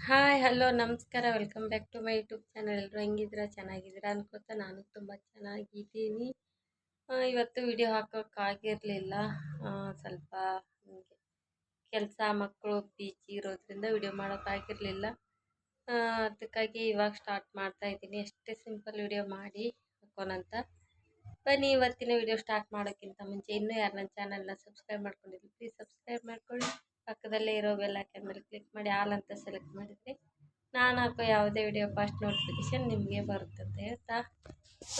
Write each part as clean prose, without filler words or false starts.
Hi hello ನಮಸ್ಕಾರ welcome back to my YouTube channel. ಎಲ್ಲರೂ ಹೆಂಗಿದ್ದೀರಾ? ಚೆನ್ನಾಗಿದ್ದೀರಾ ಅನ್ಕೋತಾ ನಾನು ತುಂಬ ಚೆನ್ನಾಗಿದ್ದೀನಿ. ಇವತ್ತು ವಿಡಿಯೋ ಹಾಕೋಕ್ಕಾಗಿರಲಿಲ್ಲ. ಸ್ವಲ್ಪ ಕೆಲಸ ಮಕ್ಕಳು ಬಿಜಿ ಇರೋದ್ರಿಂದ ವಿಡಿಯೋ ಮಾಡೋಕ್ಕಾಗಿರಲಿಲ್ಲ. ಅದಕ್ಕಾಗಿ ಇವಾಗ ಸ್ಟಾರ್ಟ್ ಮಾಡ್ತಾ ಇದ್ದೀನಿ. ಅಷ್ಟೇ ಸಿಂಪಲ್ ವಿಡಿಯೋ ಮಾಡಿ ಹಾಕೋಣಂತ. ಬನ್ನಿ ಇವತ್ತಿನ ವಿಡಿಯೋ ಸ್ಟಾರ್ಟ್ ಮಾಡೋಕ್ಕಿಂತ ಮುಂಚೆ ಇನ್ನೂ ಯಾರು ನನ್ನ ಚಾನಲ್ನ ಸಬ್ಸ್ಕ್ರೈಬ್ ಮಾಡ್ಕೊಂಡಿದ್ರು ಪ್ಲೀಸ್ ಸಬ್ಸ್ಕ್ರೈಬ್ ಮಾಡ್ಕೊಳ್ಳಿ. ಪಕ್ಕದಲ್ಲೇ ಇರೋ ಬೆಲ್ ಐಕಾನ್ ಮೇಲೆ ಕ್ಲಿಕ್ ಮಾಡಿ ಆಲ್ ಅಂತ ಸೆಲೆಕ್ಟ್ ಮಾಡಿದರೆ ನಾನು ಹಾಕೋ ಯಾವುದೇ ವಿಡಿಯೋ ಫಸ್ಟ್ ನೋಟಿಫಿಕೇಶನ್ ನಿಮಗೆ ಬರುತ್ತೆ ಅಂತ ಹೇಳ್ತಾ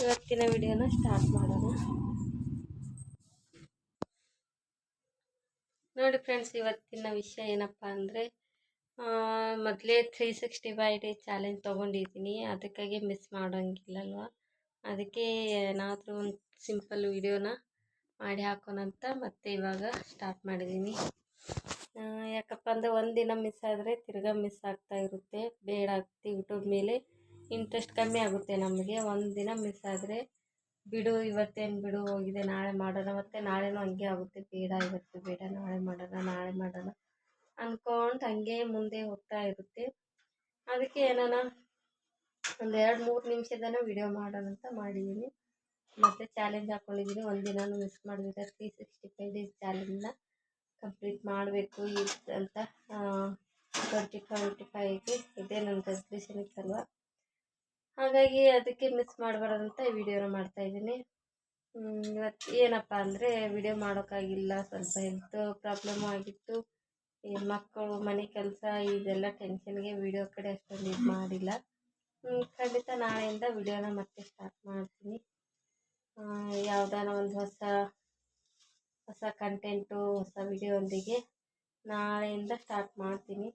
ಇವತ್ತಿನ ವಿಡಿಯೋನ ಸ್ಟಾರ್ಟ್ ಮಾಡೋಣ. ನೋಡಿ ಫ್ರೆಂಡ್ಸ್, ಇವತ್ತಿನ ವಿಷಯ ಏನಪ್ಪ ಅಂದರೆ ಮೊದಲೇ 365 ಡೇಸ್ ಚಾಲೆಂಜ್ ತೊಗೊಂಡಿದ್ದೀನಿ. ಅದಕ್ಕಾಗಿ ಮಿಸ್ ಮಾಡೋಂಗಿಲ್ಲಲ್ವ, ಅದಕ್ಕೆ ಏನಾದರೂ ಒಂದು ಸಿಂಪಲ್ ವಿಡಿಯೋನ ಮಾಡಿ ಹಾಕೋಣಂತ ಮತ್ತೆ ಇವಾಗ ಸ್ಟಾರ್ಟ್ ಮಾಡಿದ್ದೀನಿ. ಯಾಕಪ್ಪ ಅಂದರೆ ಒಂದಿನ ಮಿಸ್ ಆದರೆ ತಿರ್ಗಾ ಮಿಸ್ ಆಗ್ತಾ ಇರುತ್ತೆ, ಬೇಡ ಆಗ್ತಿ ಯೂಟ್ಯೂಬ್ ಮೇಲೆ ಇಂಟ್ರೆಸ್ಟ್ ಕಮ್ಮಿ ಆಗುತ್ತೆ ನಮಗೆ. ಒಂದಿನ ಮಿಸ್ ಆದರೆ ಬಿಡು ಇವತ್ತೇನು ಬಿಡು ಹೋಗಿದೆ ನಾಳೆ ಮಾಡೋಣ, ಮತ್ತು ನಾಳೆನೂ ಹಂಗೆ ಆಗುತ್ತೆ, ಬೇಡ ಇವತ್ತು ಬೇಡ ನಾಳೆ ಮಾಡೋಣ ಅಂದ್ಕೊಂಡು ಹಂಗೆ ಮುಂದೆ ಹೋಗ್ತಾ ಇರುತ್ತೆ. ಅದಕ್ಕೆ ಏನಾನ ಒಂದು 2-3 ನಿಮಿಷದನ ವಿಡಿಯೋ ಮಾಡೋಣ ಅಂತ ಮಾಡಿದ್ದೀನಿ. ಮತ್ತು ಚಾಲೆಂಜ್ ಹಾಕ್ಕೊಂಡಿದ್ದೀನಿ, ಒಂದಿನಾನು ಮಿಸ್ ಮಾಡಿದ್ರೆ 365 ಡೇಸ್ ಚಾಲೆಂಜ್ನ ಕಂಪ್ಲೀಟ್ ಮಾಡಬೇಕು ಅಂತ 2025ಗೆ ಇದೇ ನನ್ನ ರೆಸಲ್ಯೂಷನ್ ಇತ್ತಲ್ವ. ಹಾಗಾಗಿ ಅದಕ್ಕೆ ಮಿಸ್ ಮಾಡಬಾರ್ದಂತ ಈ ವಿಡಿಯೋನ ಮಾಡ್ತಾಯಿದ್ದೀನಿ. ಇವತ್ತು ಏನಪ್ಪ ಅಂದರೆ ವಿಡಿಯೋ ಮಾಡೋಕ್ಕಾಗಿಲ್ಲ, ಸ್ವಲ್ಪ ಹೆಲ್ತ್ ಪ್ರಾಬ್ಲಮ್ ಆಗಿತ್ತು. ಈ ಮಕ್ಕಳು ಮನೆ ಕೆಲಸ ಇದೆಲ್ಲ ಟೆನ್ಷನ್ಗೆ ವಿಡಿಯೋ ಕಡೆ ಅಷ್ಟೊಂದು ಇದು ಮಾಡಿಲ್ಲ. ಖಂಡಿತ ನಾಳೆಯಿಂದ ವಿಡಿಯೋನ ಮತ್ತೆ ಸ್ಟಾರ್ಟ್ ಮಾಡ್ತೀನಿ. ಯಾವುದಾನ ಒಂದು ಹೊಸ ಕಂಟೆಂಟು ಹೊಸ ವಿಡಿಯೋದೊಂದಿಗೆ ನಾಳೆಯಿಂದ ಸ್ಟಾರ್ಟ್ ಮಾಡ್ತೀನಿ.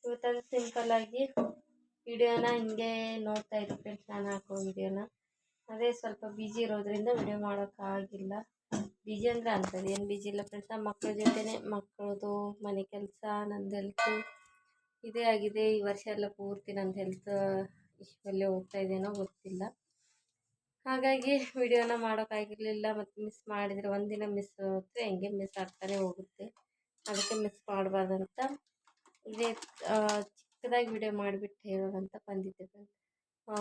ಇವತ್ತದು ಸಿಂಪಲ್ಲಾಗಿ ವಿಡಿಯೋನ ಹಿಂಗೆ ನೋಡ್ತಾ ಇದ್ದೆ ಫ್ರೆಂಡ್ಸ್, ನಾನು ಹಾಕೋ ವಿಡಿಯೋನ. ಅದೇ ಸ್ವಲ್ಪ ಬಿಜಿ ಇರೋದ್ರಿಂದ ವಿಡಿಯೋ ಮಾಡೋಕ್ಕಾಗಿಲ್ಲ. ಬಿಜಿ ಅಂದರೆ ಅಂಥದ್ದು ಏನು ಬಿಜಿ ಇಲ್ಲ ಫ್ರೆಂಡ್ಸ್, ನಮ್ಮ ಮಕ್ಕಳ ಜೊತೆನೇ ಮಕ್ಕಳದು ಮನೆ ಕೆಲಸ ನಂದು ಹೆಲ್ತು ಇದೇ ಆಗಿದೆ. ಈ ವರ್ಷ ಎಲ್ಲ ಪೂರ್ತಿ ನಂದು ಹೆಲ್ತ್ ಇಶ್ಯೂಲ್ಲೇ ಹೋಗ್ತಾ ಇದೇನೋ ಗೊತ್ತಿಲ್ಲ. ಹಾಗಾಗಿ ವಿಡಿಯೋನ ಮಾಡೋಕ್ಕಾಗಿರಲಿಲ್ಲ. ಮತ್ತು ಮಿಸ್ ಮಾಡಿದರೆ ಒಂದಿನ ಮಿಸ್ ಹೋದರೆ ಹೆಂಗೆ ಮಿಸ್ ಆಗ್ತಾನೆ ಹೋಗುತ್ತೆ. ಅದಕ್ಕೆ ಮಿಸ್ ಮಾಡಬಾರ್ದಂತ ಇದೇ ಚಿಕ್ಕದಾಗಿ ವಿಡಿಯೋ ಮಾಡಿಬಿಟ್ಟು ಹೇಳೋಣಂತ ಬಂದಿದ್ದೆ ಫ್ರೆಂಡ್ಸ್.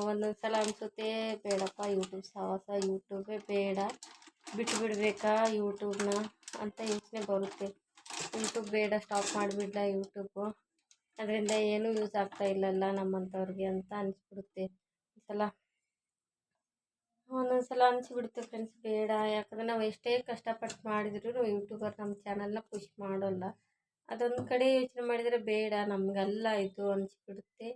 ಒಂದೊಂದು ಸಲ ಅನಿಸುತ್ತೆ ಬೇಡಪ್ಪ ಯೂಟ್ಯೂಬ್ ಸಾಹಸ, ಯೂಟ್ಯೂಬೇ ಬೇಡ, ಬಿಟ್ಟು ಬಿಡಬೇಕಾ ಯೂಟ್ಯೂಬ್ನ ಅಂತ ಯೋಚನೆ ಬರುತ್ತೆ. ಯೂಟ್ಯೂಬ್ ಬೇಡ, ಸ್ಟಾಪ್ ಮಾಡಿಬಿಡ್ಲ ಯೂಟ್ಯೂಬು, ಅದರಿಂದ ಏನೂ ಯೂಸ್ ಆಗ್ತಾ ಇಲ್ಲಲ್ಲ ನಮ್ಮಂಥವ್ರಿಗೆ ಅಂತ ಅನಿಸ್ಬಿಡುತ್ತೆ. ಒಂದೊಂದು ಸಲ ಅನಿಸ್ಬಿಡುತ್ತೆ ಫ್ರೆಂಡ್ಸ್ ಬೇಡ. ಯಾಕಂದರೆ ನಾವು ಎಷ್ಟೇ ಕಷ್ಟಪಟ್ಟು ಮಾಡಿದ್ರೂ ಯೂಟ್ಯೂಬರ್ ನಮ್ಮ ಚಾನಲ್ನ ಪುಷ್ ಮಾಡೋಲ್ಲ. ಅದೊಂದು ಕಡೆ ಯೋಚನೆ ಮಾಡಿದರೆ ಬೇಡ ನಮಗಲ್ಲ ಇದು ಅನಿಸ್ಬಿಡುತ್ತೆ.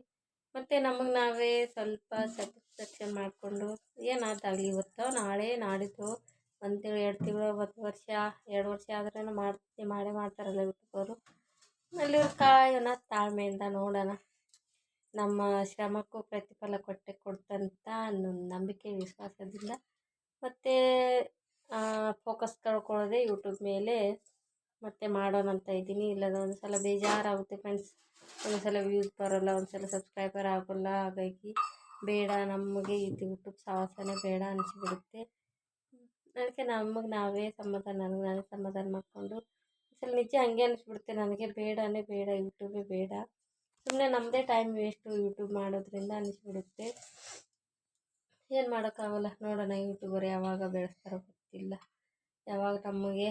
ಮತ್ತು ನಮಗೆ ನಾವೇ ಸ್ವಲ್ಪ ಸ್ಯಾಟಿಸ್ಫ್ಯಾಕ್ಷನ್ ಮಾಡಿಕೊಂಡು ಏನಾದಾಗಲಿ ಇವತ್ತು ನಾಳೆ ನಾಡಿದ್ದು 1 ತಿಂಗಳು 2 ತಿಂಗಳು 1 ವರ್ಷ 2 ವರ್ಷ ಆದ್ರೂ ಮಾಡೇ ಮಾಡ್ತಾರಲ್ಲ ಯೂಟ್ಯೂಬರು. ಅಲ್ಲಿ ಕಾಯೋಣ ತಾಳ್ಮೆಯಿಂದ, ನೋಡೋಣ. ನಮ್ಮ ಶ್ರಮಕ್ಕೂ ಪ್ರತಿಫಲ ಕೊಟ್ಟೆ ಕೊಡ್ತಂತ ನಂಬಿಕೆ ವಿಶ್ವಾಸದಿಂದ ಮತ್ತು ಫೋಕಸ್ ಕಳ್ಕೊಳ್ಳೋದೆ ಯೂಟ್ಯೂಬ್ ಮೇಲೆ ಮತ್ತೆ ಮಾಡೋಣ ಅಂತ ಇದ್ದೀನಿ. ಇಲ್ಲದ ಒಂದು ಸಲ ಬೇಜಾರಾಗುತ್ತೆ ಫ್ರೆಂಡ್ಸ್, ಒಂದು ಸಲ ವ್ಯೂಸ್ ಬರೋಲ್ಲ, ಒಂದು ಸಲ ಸಬ್ಸ್ಕ್ರೈಬರ್ ಆಗೋಲ್ಲ. ಹಾಗಾಗಿ ಬೇಡ ನಮಗೆ ಇದು ಯೂಟ್ಯೂಬ್ ಸಾಹಸನೇ ಬೇಡ ಅನಿಸ್ಬಿಡುತ್ತೆ. ಅದಕ್ಕೆ ನಮಗೆ ನಾವೇ ನಾನೇ ಸಮಾಧಾನ ಮಾಡಿಕೊಂಡು ಒಂದ್ಸಲ ನಿಜ ಹಂಗೆ ಅನಿಸ್ಬಿಡುತ್ತೆ ನನಗೆ, ಬೇಡನೇ ಬೇಡ ಯೂಟ್ಯೂಬೇ ಬೇಡ, ಸುಮ್ಮನೆ ನಮ್ಮದೇ ಟೈಮ್ ವೇಸ್ಟು ಯೂಟ್ಯೂಬ್ ಮಾಡೋದ್ರಿಂದ ಅನಿಸ್ಬಿಡುತ್ತೆ. ಏನು ಮಾಡೋಕ್ಕಾಗಲ್ಲ, ನೋಡೋಣ. ಯೂಟ್ಯೂಬರ್ ಯಾವಾಗ ಬೆಳೆಸ್ತಾರೋ ಗೊತ್ತಿಲ್ಲ, ಯಾವಾಗ ನಮಗೆ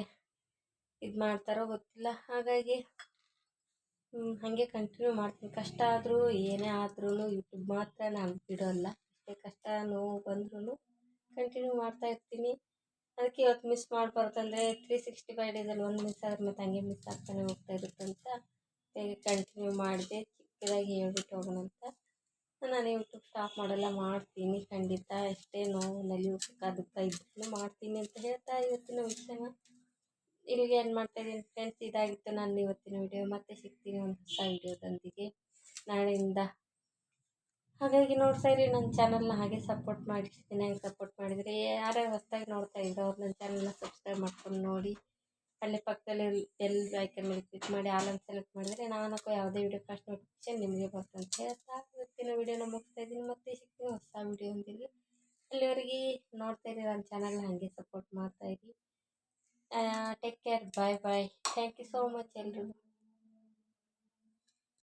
ಇದು ಮಾಡ್ತಾರೋ ಗೊತ್ತಿಲ್ಲ. ಹಾಗಾಗಿ ಹಾಗೆ ಕಂಟಿನ್ಯೂ ಮಾಡ್ತೀನಿ. ಕಷ್ಟ ಆದರೂ ಏನೇ ಆದ್ರೂ ಯೂಟ್ಯೂಬ್ ಮಾತ್ರ ನಾನು ಬಿಡೋಲ್ಲ. ಎಷ್ಟೇ ಕಷ್ಟ ನೋವು ಬಂದ್ರೂ ಕಂಟಿನ್ಯೂ ಮಾಡ್ತಾಯಿರ್ತೀನಿ. ಅದಕ್ಕೆ ಇವತ್ತು ಮಿಸ್ ಮಾಡಬಾರ್ದಂದರೆ 365 ಡೇಸಲ್ಲಿ ಒಂದು ಮಿಸ್ ಆದ್ರೆ ಮತ್ತು ಹಂಗೆ ಮಿಸ್ ಆಗ್ತಾನೆ ಹೋಗ್ತಾ ಇರುತ್ತಂತ ಹೇಗೆ ಕಂಟಿನ್ಯೂ ಮಾಡಿದೆ. ಚಿಕ್ಕದಾಗಿ ಹೇಳ್ಬಿಟ್ಟು ಹೋಗೋಣ ಅಂತ ನಾನು ಯೂಟ್ಯೂಬ್ ಸ್ಟಾಪ್ ಮಾಡಲ್ಲ, ಮಾಡ್ತೀನಿ ಖಂಡಿತ. ಎಷ್ಟೇ ನೋವು ನಲಿವು ಸುಖ ದುಃಖ ಇದ್ರೂ ಮಾಡ್ತೀನಿ ಅಂತ ಹೇಳ್ತಾ ಇವತ್ತಿನ ವಿಷಯನ ಇಲ್ಲಿಗೆ ಏನು ಮಾಡ್ತಾಯಿದ್ದೀನಿ ಫ್ರೆಂಡ್ಸ್. ಇದಾಗಿತ್ತು ನಾನು ಇವತ್ತಿನ ವಿಡಿಯೋ. ಮತ್ತೆ ಸಿಗ್ತೀನಿ ಒಂದು ಹೊಸ ವಿಡಿಯೋದೊಂದಿಗೆ ನಾಳೆಯಿಂದ. ಹಾಗಾಗಿ ನೋಡ್ತಾ ಇರಿ ನನ್ನ ಚಾನಲ್ನ, ಹಾಗೆ ಸಪೋರ್ಟ್ ಮಾಡಿರ್ತೀನಿ. ಹಾಗೆ ಸಪೋರ್ಟ್ ಮಾಡಿದರೆ ಯಾರ್ಯಾರು ಹೊಸದಾಗಿ ನೋಡ್ತಾ ಇದ್ರು ಅವ್ರು ನನ್ನ ಚಾನಲ್ನ ಸಬ್ಸ್ಕ್ರೈಬ್ ಮಾಡ್ಕೊಂಡು ನೋಡಿ. ಅಲ್ಲೇ ಪಕ್ಕದಲ್ಲಿ ಬೆಲ್ ಐಕನ್ ಮೇಲೆ ಕ್ಲಿಕ್ ಮಾಡಿ ಆಲ್ ಅಂತ ಸೆಲೆಕ್ಟ್ ಮಾಡಿದರೆ ನಾನು ಯಾವುದೇ ವಿಡಿಯೋ ಫಸ್ಟ್ ನೋಟಿಫಿಕೇಶನ್ ನಿಮಗೆ ಬರುತ್ತೆ ಅಂತ ಹೇಳ್ತಾ ಇವತ್ತಿನ ವಿಡಿಯೋನ ಮುಗಿಸ್ತಾ ಇದ್ದೀನಿ. ಮತ್ತೆ ಸಿಗ್ತೀನಿ ಹೊಸ ವಿಡಿಯೋದೊಂದಿಗೆ. ಅಲ್ಲಿವರೆಗೆ ನೋಡ್ತಾ ಇರಿ ನನ್ನ ಚಾನಲ್ನ, ಹಾಗೆ ಸಪೋರ್ಟ್ ಮಾಡ್ತಾಯಿರಿ. Take care, bye bye. Thank you so much ಎಲ್ರಿಗೂ.